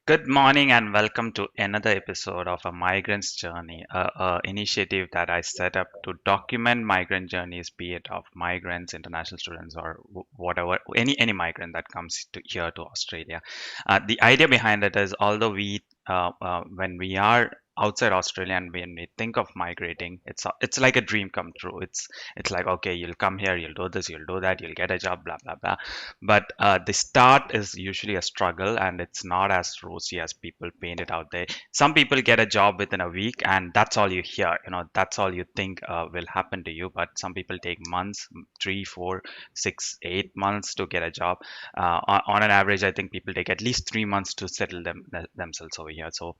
Good morning and welcome to another episode of a migrant's journey, a initiative that I set up to document migrant journeys, be it of migrants, international students, or whatever, any migrant that comes to here to Australia. The idea behind it is, although when we are outside Australia and when we think of migrating, it's like a dream come true. It's like, okay, you'll come here, you'll do this, you'll do that, you'll get a job, blah blah blah. But the start is usually a struggle, and it's not as rosy as people paint it out there. Some people get a job within a week, and that's all you hear. That's all you think will happen to you. But some people take months, 3, 4, 6, 8 months to get a job. On an average, I think people take at least 3 months to settle themselves over here. So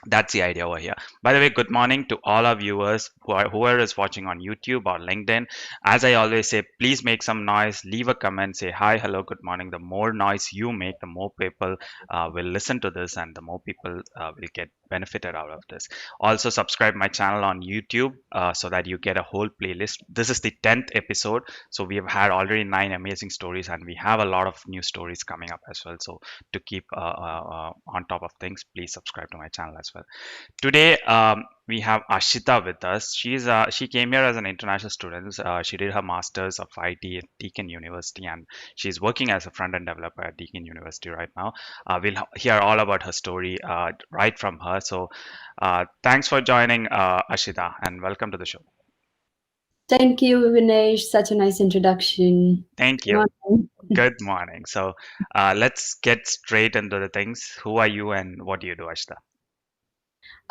that's the idea over here. By the way, good morning to all our viewers, whoever is watching on YouTube or LinkedIn. As I always say, please make some noise, leave a comment, say hi, hello, good morning. The more noise you make, the more people will listen to this, and the more people will get benefited out of this. Also, subscribe my channel on YouTube so that you get a whole playlist. This is the 10th episode, so we have had already 9 amazing stories, and we have a lot of new stories coming up as well. So to keep on top of things, please subscribe to my channel as well. Today, we have Ashita with us. She came here as an international student. She did her masters of IT at Deakin University, and she's working as a front-end developer at Deakin University right now. We'll hear all about her story right from her. So, thanks for joining, Ashita, and welcome to the show. Thank you, Vinesh. Such a nice introduction. Thank you. Good morning. So, let's get straight into the things. Who are you, and what do you do, Ashita?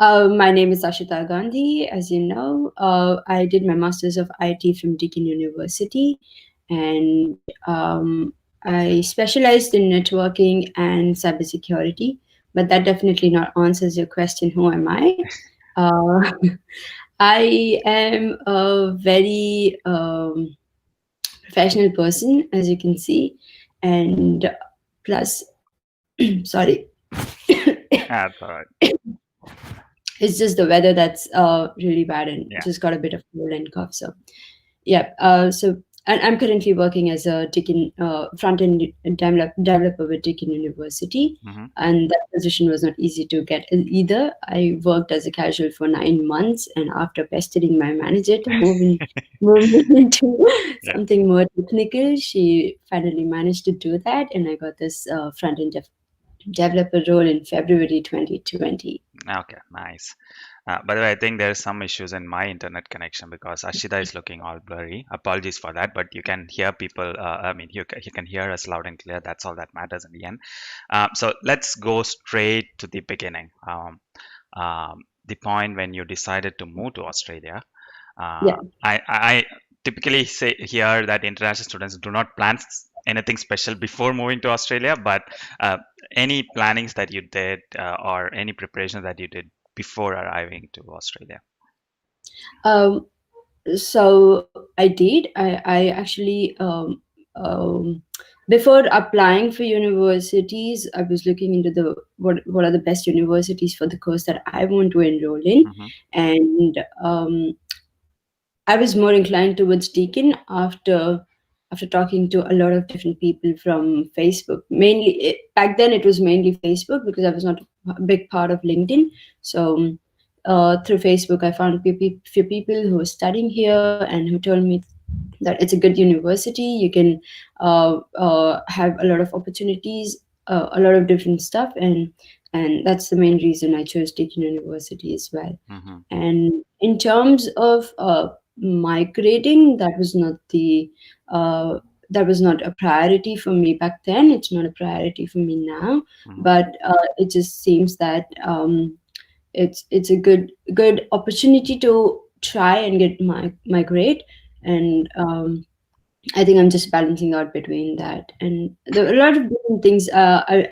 My name is Ashita Gandhi. As you know, I did my Masters of IT from Deakin University, and I specialized in networking and cybersecurity. But that definitely not answers your question, who am I? Uh, I am a very professional person, as you can see, and plus, sorry. That's all right. It's just the weather that's really bad, and Yeah. just got a bit of cold and cough. So yeah, and I'm currently working as a Deakin front-end developer with Deakin University, Mm-hmm. and that position was not easy to get either. I worked as a casual for 9 months, and after pestering my manager to move me into Yeah. something more technical, she finally managed to do that, and I got this front-end developer role in February 2020. Okay, nice. By the way, I think there's some issues in my internet connection because Ashita is looking all blurry. Apologies for that, but you can hear people. I mean, you can hear us loud and clear. That's all that matters in the end. So let's go straight to the beginning. The point when you decided to move to Australia. Yeah. I typically say here that international students do not plan anything special before moving to Australia, but any plannings that you did or any preparations that you did before arriving to Australia? Um, so I did. I actually before applying for universities, I was looking into the what are the best universities for the course that I want to enroll in, Mm-hmm. and I was more inclined towards Deakin after talking to a lot of different people from Facebook. Mainly back then, it was mainly Facebook because I was not a big part of LinkedIn. So through Facebook, I found few people who were studying here and who told me that it's a good university. You can have a lot of opportunities, a lot of different stuff, and that's the main reason I chose Deakin University as well. Mm-hmm. And in terms of migrating, that was not a priority for me back then. It's not a priority for me now, Mm-hmm. but it just seems that it's a good opportunity to try and get migrate, and I think I'm just balancing out between that, and there are a lot of different things. I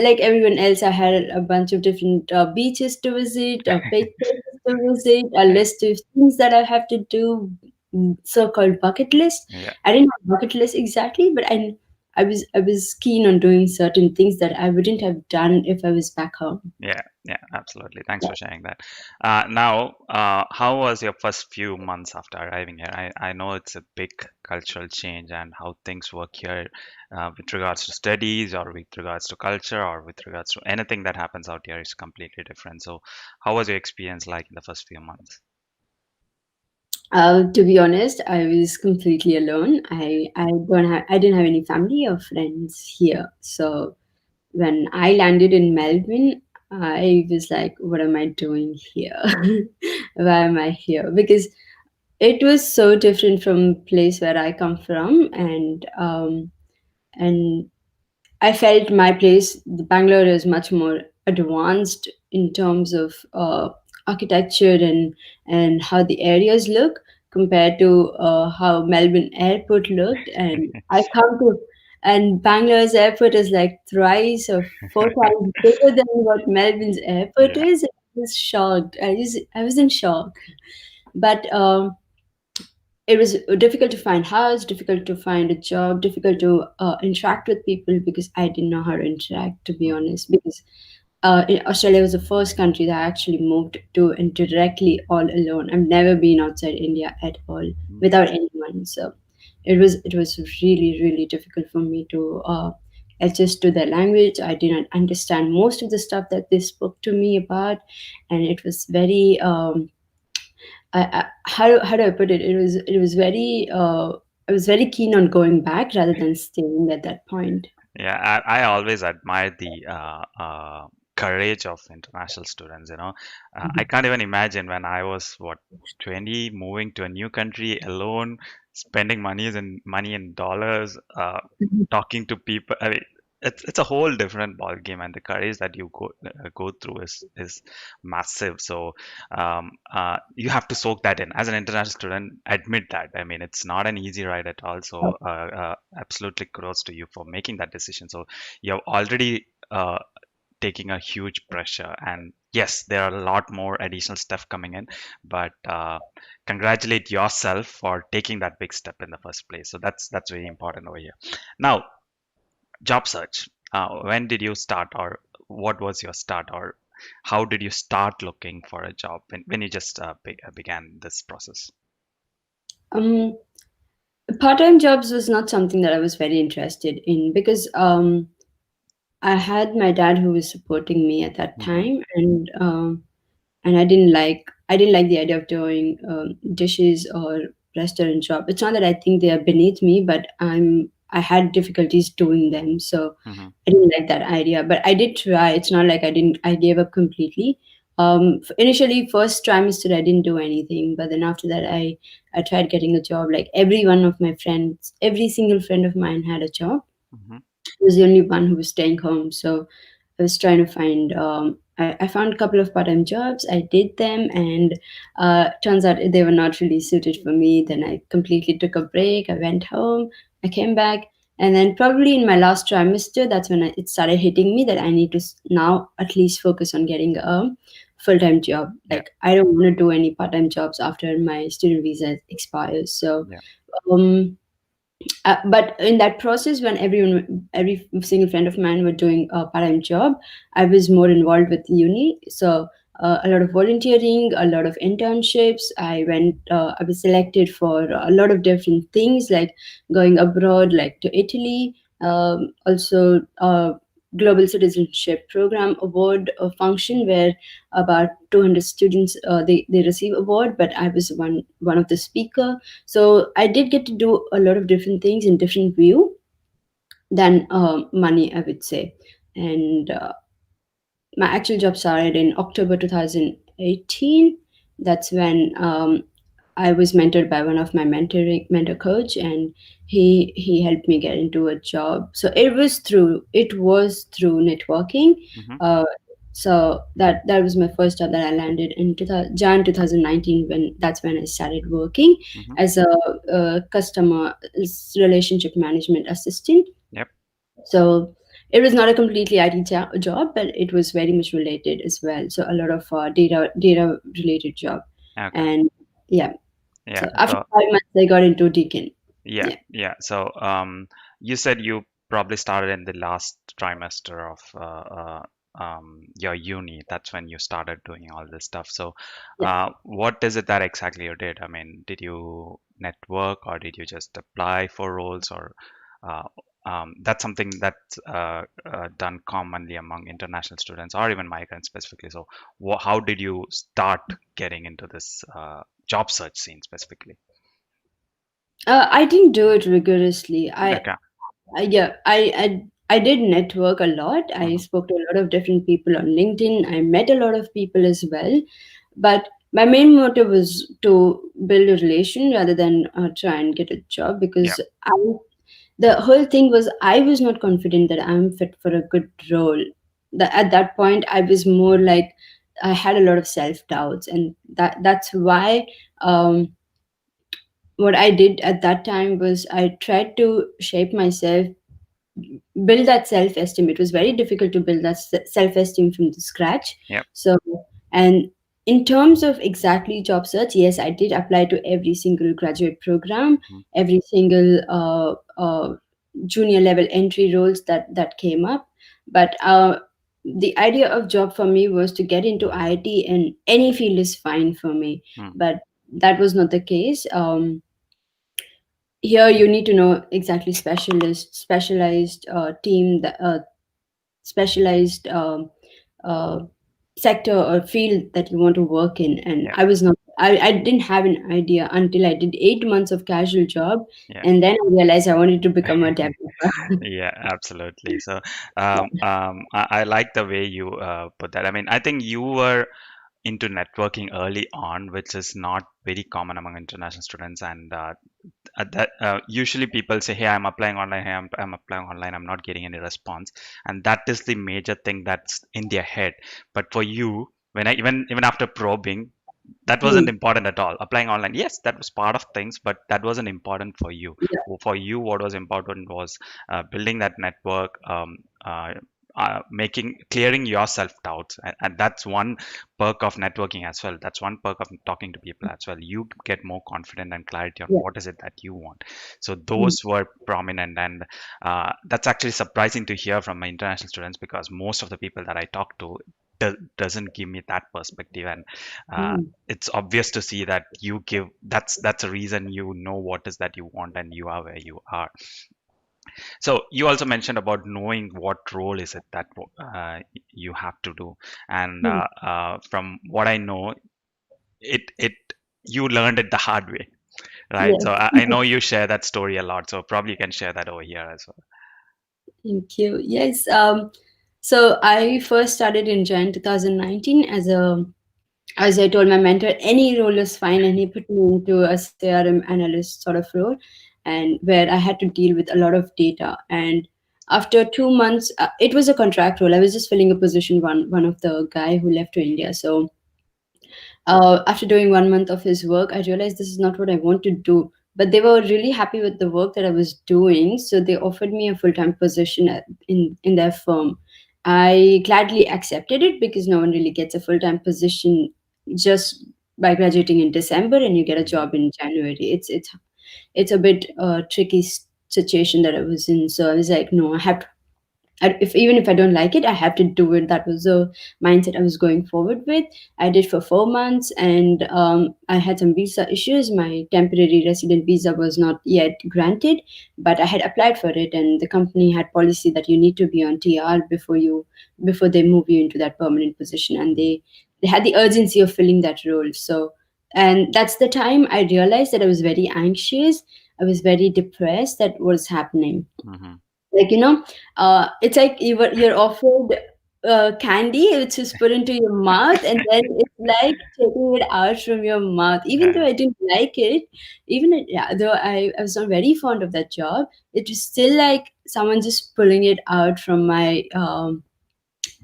like everyone else. I had a bunch of different beaches to visit, places to visit, a list of things that I have to do, so-called bucket list. Yeah. I didn't have bucket list exactly, but I was keen on doing certain things that I wouldn't have done if I was back home. Yeah, yeah, absolutely. Thanks for sharing that. Now, how was your first few months after arriving here? I know it's a big cultural change, and how things work here with regards to studies, or with regards to culture, or with regards to anything that happens out here is completely different. So, how was your experience like in the first few months? To be honest, I was completely alone. I didn't have any family or friends here. So when I landed in Melbourne, I was like, what am I doing here? Why am I here? Because it was so different from place where I come from, and I felt my place, the Bangalore, is much more advanced in terms of architecture and how the areas look compared to how Melbourne Airport looked. And I come to and Bangalore's airport is like thrice or four times bigger than what Melbourne's airport Yeah, is. I was shocked. I was in shock. But it was difficult to find house, difficult to find a job, difficult to interact with people because I didn't know how to interact, to be hmm, honest. Because Australia was the first country that I actually moved to and directly all alone. I've never been outside India at all hmm, without anyone. So it was really really difficult for me to adjust to the language. I didn't understand most of the stuff that they spoke to me about, and it was very how do I put it? It was very I was very keen on going back rather than staying at that point. yeah. I always admire the courage of international students. I can't even imagine when I was what 20, moving to a new country alone, spending money in dollars, talking to people. I mean, it's a whole different ball game, and the courage that you go through is massive. So you have to soak that in as an international student. Admit that. I mean, it's not an easy ride at all. So absolutely kudos to you for making that decision. So you're already taking a huge pressure, and yes, there are a lot more additional stuff coming in, but congratulate yourself for taking that big step in the first place. So that's very important over here. Now, job search. When did you start, or what was your start, or how did you start looking for a job when you just began this process? Um, Part-time jobs was not something that I was very interested in because I had my dad who was supporting me at that Hmm. time, and I didn't like the idea of doing dishes or restaurant job. It's not that I think they are beneath me, but I had difficulties doing them, so Hmm. I didn't like that idea. But I did try. It's not like I gave up completely. Initially, first trimester, I didn't do anything, but then after that, I tried getting a job. Like every one of my friends, every single friend of mine had a job. Hmm. I was the only one who was staying home. So I was trying to find, I found a couple of part time jobs. I did them, and turns out they were not really suited for me. Then I completely took a break. I went home, I came back. And then, probably in my last trimester, that's when it started hitting me that I need to now at least focus on getting a full time job. Yeah, Like, I don't want to do any part time jobs after my student visa expires. So, yeah. um, but in that process, when every single friend of mine were doing a part-time job, I was more involved with uni. So a lot of volunteering, a lot of internships. I was selected for a lot of different things, like going abroad, like to Italy. Also, Global Citizenship Program Award function where about 200 students they receive award, but I was one of the speaker. So I did get to do a lot of different things in different view than money, I would say. And my actual job started in October 2018. That's when I was mentored by one of my mentor coach, and he helped me get into a job. So it was through networking. Hmm. Uh, so that was my first job that I landed in 2000, Jan 2019, when that's when I started working Hmm. as a customer relationship management assistant. Yep. So it was not a completely IT job, but it was very much related as well. So a lot of data related job, Okay. and yeah. Yeah. So after So 5 months, I got into Deakin. yeah, Yeah. yeah. So you said you probably started in the last trimester of your uni. That's when you started doing all this stuff. So, Yeah. what is it that exactly you did? I mean, did you network or did you just apply for roles, or uh, that's something that's done commonly among international students or even migrants specifically. So, how did you start getting into this job search scene specifically? I didn't do it rigorously. Okay. Yeah, I did network a lot. I Hmm. spoke to a lot of different people on LinkedIn. I met a lot of people as well, but my main motive was to build a relation rather than try and get a job, Yeah. because the whole thing was I was not confident that I'm fit for a good role. At that point, I was more like I had a lot of self doubts, and that's why. What I did at that time was I tried to shape myself, build that self esteem. It was very difficult to build that self esteem from the scratch. Yeah. So, and in terms of exactly job search, yes, I did apply to every single graduate program, Mhm. every single junior level entry roles that came up. But the idea of job for me was to get into IT, and any field is fine for me. Mm. But that was not the case. Here you need to know exactly specialized team, specialized uh, sector or field that you want to work in, and Yeah. I didn't have an idea until I did 8 months of casual job, Yeah. and then I realized I wanted to become a developer. Yeah, absolutely. So, I like the way you put that. I mean, I think you were into networking early on, which is not very common among international students. And that usually people say, "Hey, I'm applying online. Hey, I'm applying online. I'm not getting any response," and that is the major thing that's in their head. But for you, when I even after probing, that wasn't Hmm. important at all. Applying online, yes, that was part of things, but that wasn't important for you. Yeah. For you, what was important was building that network, making clearing your self doubts, and that's one perk of networking as well. That's one perk of talking to people as well. You get more confident and clarity on Yeah. what is it that you want. So Hmm. those were prominent, and that's actually surprising to hear from my international students, because most of the people that I talk to doesn't give me that perspective. And uh, Hmm. it's obvious to see that you give that's a reason, you know what is that you want, and you are where you are. So you also mentioned about knowing what role is it that you have to do. And Hmm. from what I know, it you learned it the hard way, right? So Yes. I know you share that story a lot, so probably you can share that over here as well. Thank you. Yes. So I first started in Jan 2019 as I told my mentor, any role is fine, and he put me into a CRM analyst sort of role, and where I had to deal with a lot of data. And after 2 months, it was a contract role. I was just filling a position one of the guy who left to India. So after doing 1 month of his work, I realized this is not what I want to do. But they were really happy with the work that I was doing, so they offered me a full time position in their firm. I gladly accepted it because no one really gets a full time position just by graduating in December and you get a Mhm. job in January. It's a bit tricky situation that I was in. So I was like, no, I have to, if even if I don't like it, I have to do it. That was the mindset I was going forward with. I did for 4 months, and I had some visa issues. My temporary resident visa was not yet granted, but I had applied for it, and the company had policy that you need to be on TR before they move you into that permanent position, and they had the urgency of filling that role. So, and that's the time I realized that I was very anxious. I was very depressed that was happening, Mhm. like it's like you're offered candy which is put into your mouth, and then it's like taking it out from your mouth. Even though Yeah. I didn't like it, yeah, though I was not very fond of that job, it was still like someone just pulling it out from my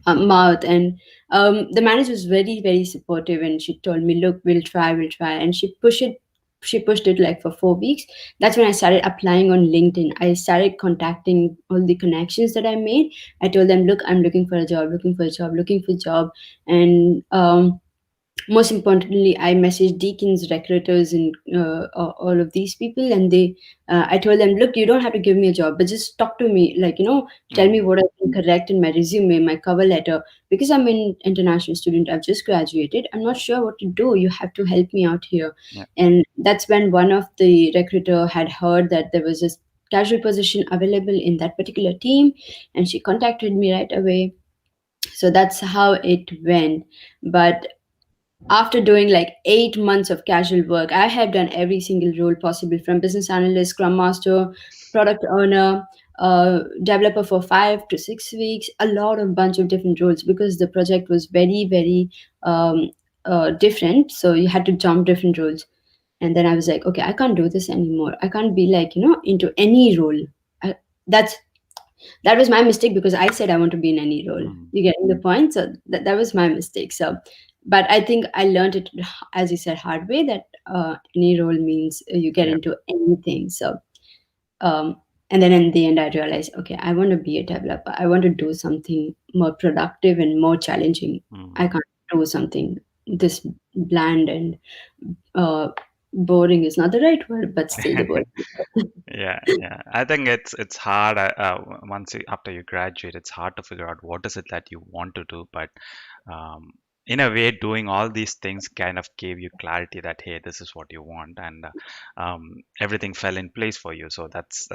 mouth. And the manager was very very supportive, and she told me, look, we'll try, and she pushed it like for 4 weeks. That's when I started applying on LinkedIn. I started contacting all the connections that I made. I told them, look, I'm looking for a job, looking for a job, looking for a job. And most importantly, I messaged Deakin's recruiters and all of these people, and I told them, look, you don't have to give me a job, but just talk to me, like, tell me Mm, what I can correct in my resume, my cover letter, because I'm an international student. I've just graduated. I'm not sure what to do. You have to help me out here. yeah. And that's when one of the recruiter had heard that there was a casual position available in that particular team, and she contacted me right away. So that's how it went. But after doing like 8 months of casual work, I have done every single role possible, from business analyst, scrum master, product owner, developer for 5 to 6 weeks, a lot of bunch of different roles, because the project was very, very um, different. So you had to jump different roles. And then I was like, okay, I can't do this anymore. I can't be like, into any role. I, that's that was my mistake, because I said I want to be in any role. Mm, You getting the point? So that was my mistake. So, but I think I learned it, as you said, hard way, that any role means you get yeah. into anything. So, um, and then in the end, I realized, okay, I want to be a developer. I want to do something more productive and more challenging. Mm. I can't do something this bland and uh, boring is not the right word, but still the word. Yeah, yeah. I think it's hard once after you graduate, it's hard to figure out what is it that you want to do. But um, in a way, doing all these things kind of gave you clarity that hey, this is what you want, and everything fell in place for you. So that's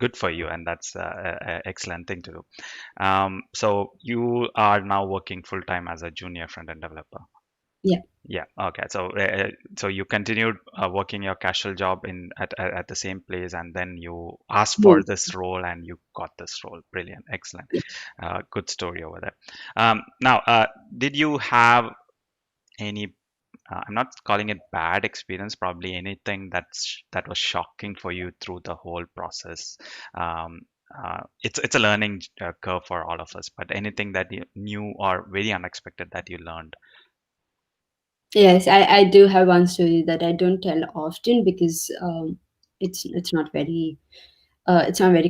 good for you, and that's an excellent thing to do. So you are now working full time as a junior front end developer. Yeah. Yeah. Okay. So you continued working your casual job in at the same place, and then you asked for Boom. this role, and you got this role. Brilliant. Excellent. Good story over there. Now, did you have any? I'm not calling it bad experience. Probably anything that was shocking for you through the whole process. Um, it's a learning curve for all of us. But anything that you knew or very unexpected that you learned. Yes, I do have one story that I don't tell often, because it's not very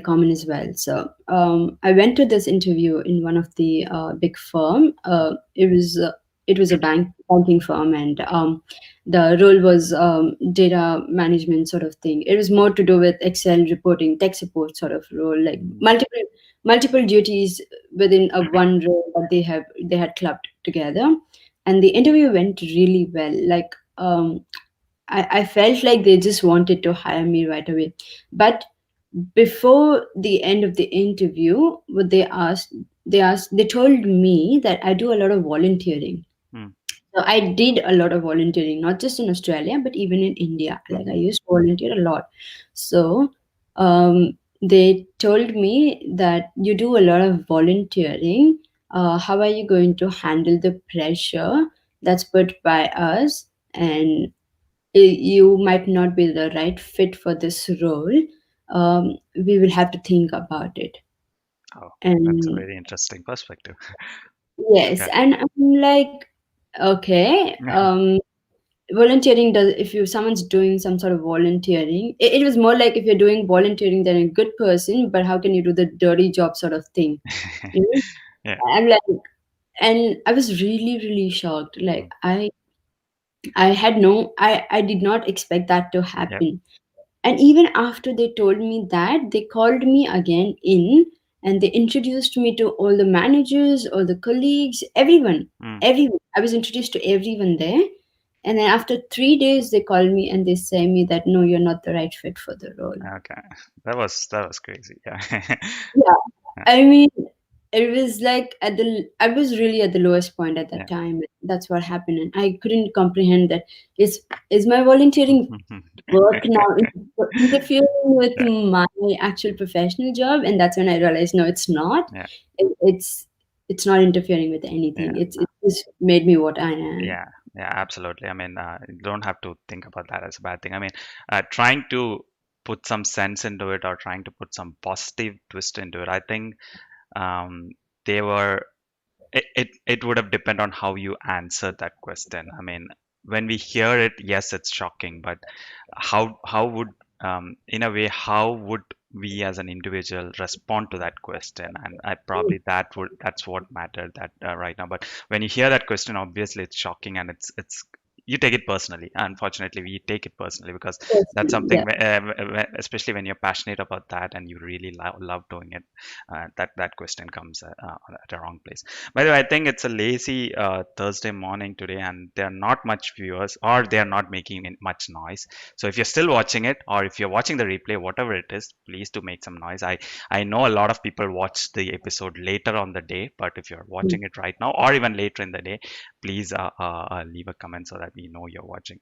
common as well. So I went to this interview in one of the big firm. It was a banking firm, and the role was data management sort of thing. It was more to do with Excel reporting, tech support sort of role, like Mm, multiple duties within a one role that they had clubbed together. And the interview went really well. Like, I felt like they just wanted to hire me right away. But before the end of the interview, what they told me that I do a lot of volunteering. mm, So I did a lot of volunteering, not just in Australia, but even in India. Like, I mm, used to volunteer a lot. So they told me that you do a lot of volunteering. How are you going to handle the pressure that's put by us? And you might not be the right fit for this role. We will have to think about it. oh, that's a And very interesting perspective. yes, Yeah. and I'm like, okay, volunteering does, if you someone's doing some sort of volunteering, it was more like, if you're doing volunteering, then a good person, but how can you do the dirty job sort of thing? You know? Yeah. I'm like, and I was really, really shocked. Like, Mm, I did not expect that to yep. happen. And even after they told me that, they called me again in, and they introduced me to all the managers, all the colleagues, everyone. Mm, Everyone. I was introduced to everyone there. And then after 3 days, they called me and they say me that, no, you're not the right fit for the role. okay. That was crazy. Yeah. Yeah. Yeah. I mean, it was like I was really at the lowest point at that Yeah. time. That's what happened. And I couldn't comprehend that is my volunteering work now interfering with Yeah. my actual professional job. And that's when I realized, no, it's not. Yeah. It's not interfering with anything. Yeah. It just made me what I am. Yeah. Yeah. Absolutely. I mean, you don't have to think about that as a bad thing. I mean, trying to put some sense into it or trying to put some positive twist into it. I think um, they were it would have depended on how you answered that question. I mean, when we hear it, yes, it's shocking, but how would in a way how would we as an individual respond to that question, and I probably that's what mattered that right now. But when you hear that question, obviously it's shocking, and it's you take it personally. Unfortunately, we take it personally because that's Personally, something yeah. especially when you're passionate about that and you really love doing it, that question comes at a wrong place. By the way, I think it's a lazy Thursday morning today, and there are not much viewers, or they are not making much noise. So if you're still watching it, or if you're watching the replay, whatever it is, please do make some noise. I know a lot of people watch the episode later on the day, but if you're watching it right now or even later in the day, please leave a comment so that we know you're watching.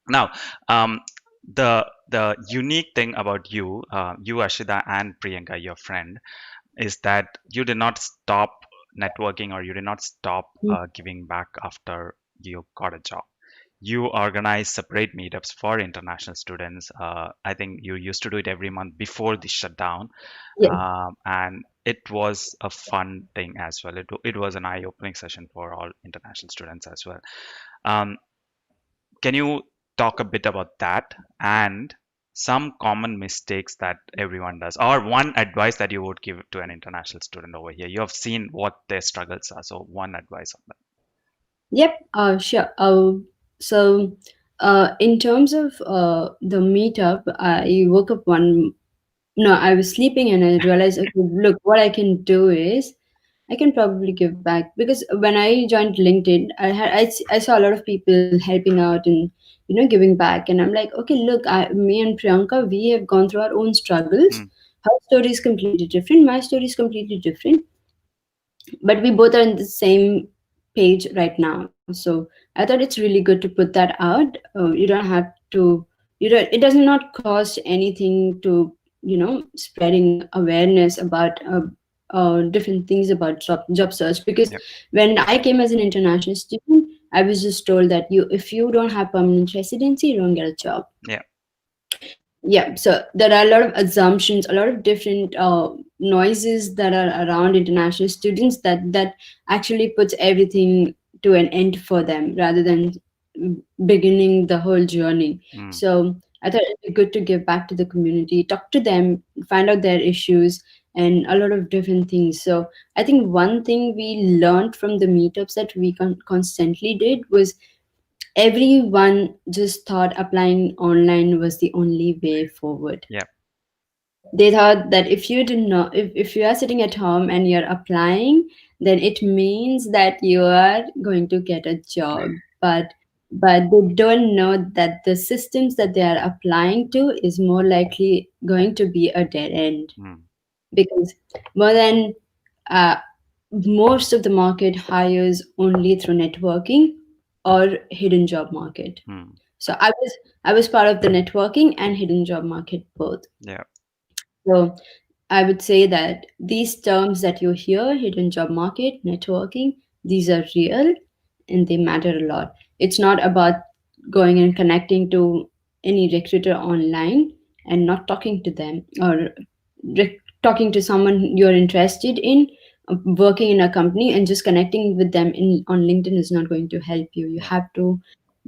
Now, the unique thing about you Ashita and Priyanka, your friend, is that you did not stop networking, or you did not stop giving back after you got a job. You organize separate meetups for international students. I think you used to do it every month before the shutdown, Yeah. and it was a fun thing as well. It was an eye-opening session for all international students as well. Um, can you talk a bit about that and some common mistakes that everyone does, or one advice that you would give to an international student over here? You have seen what their struggles are, so one advice on that. Yep, sure. In terms of the meetup, I woke up one. No, I was sleeping and I realized, okay, look, what I can do is I can probably give back, because when I joined LinkedIn, I saw a lot of people helping out and giving back, and I'm like, okay, look, me and Priyanka, we have gone through our own struggles. Hmm, Her story is completely different. My story is completely different, but we both are in the same page right now. So I thought it's really good to put that out. You don't have to, it does not cost anything to spreading awareness about different things about job search, because yep, when I came as an international student, I was just told that if you don't have permanent residency, you don't get a job. yeah, Yeah, so there are a lot of assumptions, a lot of different noises that are around international students that actually puts everything to an end for them rather than beginning the whole journey. mm, So I thought it'd be good to give back to the community, talk to them, find out their issues, and a lot of different things. So I think one thing we learned from the meetups that we constantly did was everyone just thought applying online was the only way forward. yep, They thought that if you do not, if you are sitting at home and you're applying, then it means that you are going to get a job. But they don't know that the systems that they are applying to is more likely going to be a dead end, mm, because more than uh, most of the market hires only through networking or hidden job market. mm, So I was part of the networking and hidden job market both. yeah, So I would say that these terms that you hear, hidden job market, networking, these are real and they matter a lot. It's not about going and connecting to any recruiter online and not talking to them, or talking to someone you're interested in, working in a company, and just connecting with them on LinkedIn is not going to help you. You yeah, have to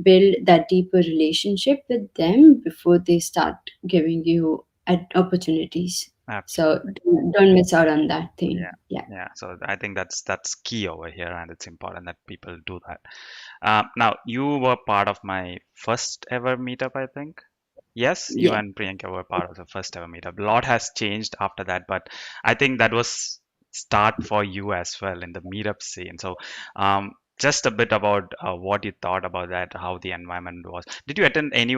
build that deeper relationship with them before they start giving you opportunities. So absolutely. don't miss out on that thing. Yeah, Yeah. yeah. So I think that's key over here, and it's important that people do that. Now, you were part of my first ever meetup, I think. Yes, you Yeah. and Priyanka were part of the first ever meetup. A lot has changed after that, but I think that was start for you as well in the meetup scene. So, just a bit about what you thought about that, how the environment was. Did you attend any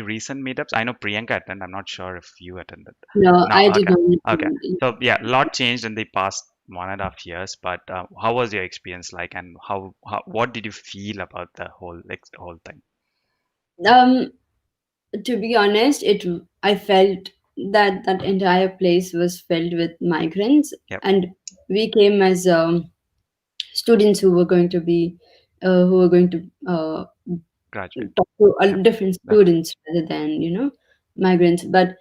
recent meetups? I know Priyanka attended. I'm not sure if you attended. No, No, I did okay, not. okay. So yeah, a lot changed in the past 1.5 years. But how was your experience like, and what did you feel about the whole thing? Um, to be honest, I felt that that entire place was filled with migrants, Yep, and we came as students who were going to graduate. talk to Yep, different that's students rather than migrants. But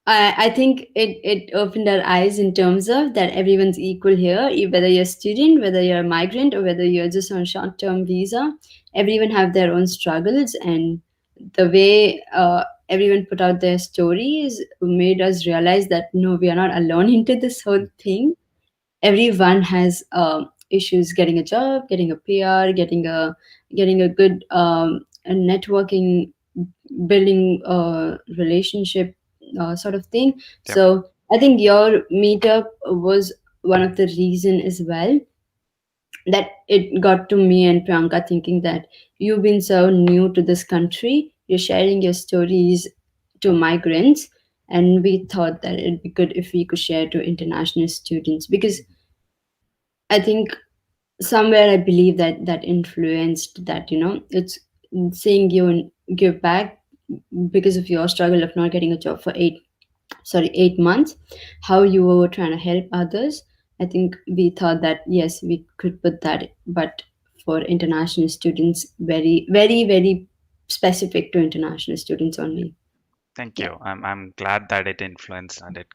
I think it opened our eyes in terms of that everyone's equal here, whether you're a student, whether you're a migrant, or whether you're just on short-term visa. Everyone have their own struggles, and the way everyone put out their stories made us realize that no, we are not alone into this whole thing. Everyone has issues getting a job, getting a PR, getting a good a networking, building a relationship sort of thing. Yep. So I think your meetup was one of the reason as well, that it got to me and Priyanka thinking that you've been so new to this country, you're sharing your stories to migrants, and we thought that it'd be good if we could share to international students, because I think somewhere I believe that that influenced that, it's seeing you give back because of your struggle of not getting a job for 8 months, how you were trying to help others. I think we thought that yes, we could put that, but for international students, very, very, very specific to international students only. Thank Yeah. you. I'm glad that it influenced and it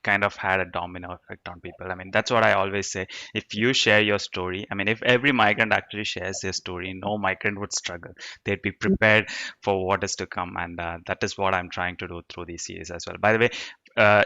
kind of had a domino effect on people. I mean, that's what I always say. If you share your story, I mean, if every migrant actually shares their story, no migrant would struggle. They'd be prepared for what is to come, and that is what I'm trying to do through these series as well. By the way,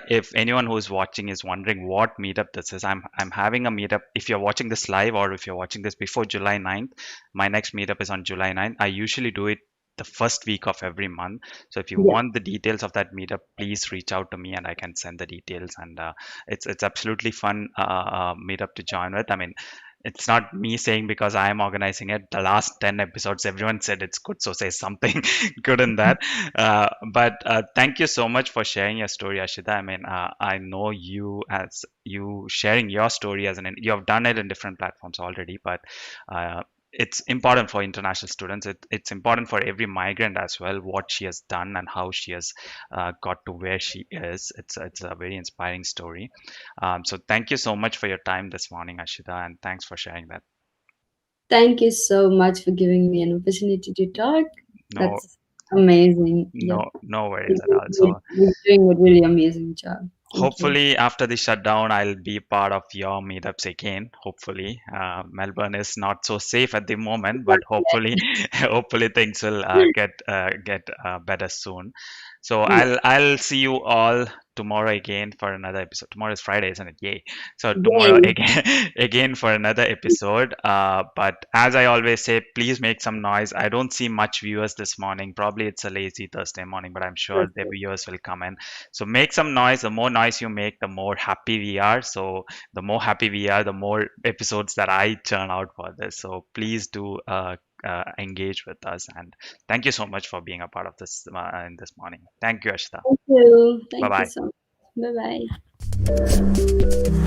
if anyone who's watching is wondering what meetup this is, I'm having a meetup. If you're watching this live or if you're watching this before July 9th, my next meetup is on July 9th. I usually do it the first week of every month. So if you Yeah. want the details of that meetup, please reach out to me and I can send the details. And it's absolutely fun meetup to join with. I mean, it's not me saying because I am organizing it. The last 10 episodes, everyone said it's good, so say something good in that. But thank you so much for sharing your story, Ashita. I mean, I know you as you sharing your story as you have done it in different platforms already, but it's important for international students. It's important for every migrant as well, what she has done and how she has got to where she is. It's a very inspiring story. So thank you so much for your time this morning, Ashita, and thanks for sharing that. Thank you so much for giving me an opportunity to talk. No, That's amazing. Yep. no worries at all. You're So you're doing a really amazing job. Thank you. hopefully, after the shutdown, I'll be part of your meetups again. Hopefully, Melbourne is not so safe at the moment, but hopefully, hopefully things will get better soon. So Yeah. I'll see you all tomorrow again for another episode. Tomorrow is Friday, isn't it? Yay! So tomorrow Yay. again again for another episode. But as I always say, please make some noise. I don't see much viewers this morning. Probably it's a lazy Thursday morning, but I'm sure the Perfect. viewers will come in. So make some noise. The more noise you make, the more happy we are. So the more happy we are, the more episodes that I churn out for this. So please do engage with us. And thank you so much for being a part of this in this morning. Thank you, Ashita. Thank you. Bye Thank you bye. so much. Bye bye.